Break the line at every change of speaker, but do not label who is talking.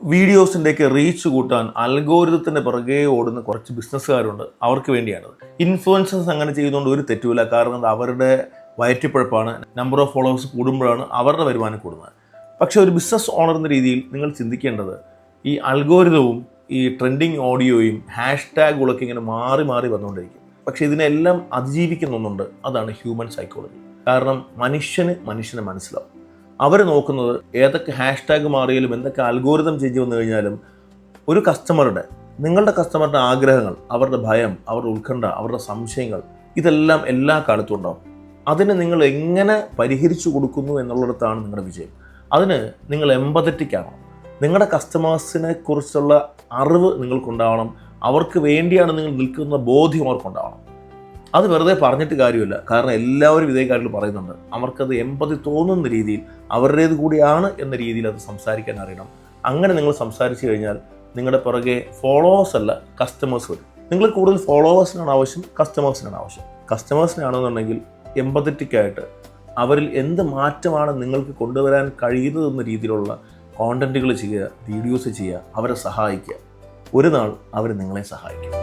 വീഡിയോസിൻ്റെയൊക്കെ reach കൂട്ടാൻ അൽഗോരിതത്തിൻ്റെ പുറകെ ഓടുന്ന കുറച്ച് ബിസിനസ്സുകാരുണ്ട്. അവർക്ക് വേണ്ടിയാണത്. ഇൻഫ്ലുവൻസേഴ്സ് അങ്ങനെ ചെയ്യുന്നതുകൊണ്ട് ഒരു തെറ്റുമില്ല. കാരണം അത് അവരുടെ വയറ്റിപ്പഴപ്പാണ്. നമ്പർ ഓഫ് ഫോളോവേഴ്സ് കൂടുമ്പോഴാണ് അവരുടെ വരുമാനം കൂടുന്നത്. പക്ഷേ ഒരു ബിസിനസ് ഓണർ എന്ന രീതിയിൽ നിങ്ങൾ ചിന്തിക്കേണ്ടത് ഈ അൽഗോരിതവും ഈ ട്രെൻഡിങ് ഓഡിയോയും ഹാഷ്ടാഗുകളൊക്കെ ഇങ്ങനെ മാറി മാറി വന്നുകൊണ്ടിരിക്കും. പക്ഷേ ഇതിനെല്ലാം അതിജീവിക്കുന്ന ഒന്നുണ്ട്. അതാണ് ഹ്യൂമൻ സൈക്കോളജി. കാരണം മനുഷ്യനെ മനസ്സിലാവും. അവർ നോക്കുന്നത് ഏതൊക്കെ ഹാഷ്ടാഗ് മാറിയാലും എന്തൊക്കെ അൽഗോരിതം ചേഞ്ച് വന്നു കഴിഞ്ഞാലും ഒരു നിങ്ങളുടെ കസ്റ്റമറുടെ ആഗ്രഹങ്ങൾ, അവരുടെ ഭയം, അവരുടെ ഉത്കണ്ഠ, അവരുടെ സംശയങ്ങൾ ഇതെല്ലാം എല്ലാ കാലത്തും ഉണ്ടാവും. അതിന് നിങ്ങൾ എങ്ങനെ പരിഹരിച്ചു കൊടുക്കുന്നു എന്നുള്ളിടത്താണ് നിങ്ങളുടെ വിജയം. അതിന് നിങ്ങൾ എമ്പതറ്റിക് ആവണം. നിങ്ങളുടെ കസ്റ്റമേഴ്സിനെ കുറിച്ചുള്ള അറിവ് നിങ്ങൾക്കുണ്ടാവണം. അവർക്ക് വേണ്ടിയാണ് നിങ്ങൾ നിൽക്കുന്ന ബോധ്യം അവർക്കുണ്ടാവണം. അത് വെറുതെ പറഞ്ഞിട്ട് കാര്യമില്ല. കാരണം എല്ലാവരും ഇതേ കാര്യത്തിൽ പറയുന്നുണ്ട്. അവർക്കത് എമ്പതി തോന്നുന്ന രീതിയിൽ അവരുടേത് കൂടിയാണ് എന്ന രീതിയിൽ അത് സംസാരിക്കാൻ അറിയണം. അങ്ങനെ നിങ്ങൾ സംസാരിച്ചു കഴിഞ്ഞാൽ നിങ്ങളുടെ പുറകെ ഫോളോവേഴ്സ് അല്ല കസ്റ്റമേഴ്സ് വരും. നിങ്ങൾ കൂടുതൽ ഫോളോവേഴ്സിനാണ് ആവശ്യം, കസ്റ്റമേഴ്സിനാണ് ആവശ്യം. കസ്റ്റമേഴ്സിനാണെന്നുണ്ടെങ്കിൽ എമ്പതറ്റിക്കായിട്ട് അവരിൽ എന്ത് മാറ്റമാണ് നിങ്ങൾക്ക് കൊണ്ടുവരാൻ കഴിയുന്നതെന്ന രീതിയിലുള്ള കോണ്ടന്റുകൾ ചെയ്യുക, വീഡിയോസ് ചെയ്യുക, അവരെ സഹായിക്കുക. ഒരു നാൾ അവർ നിങ്ങളെ സഹായിക്കും.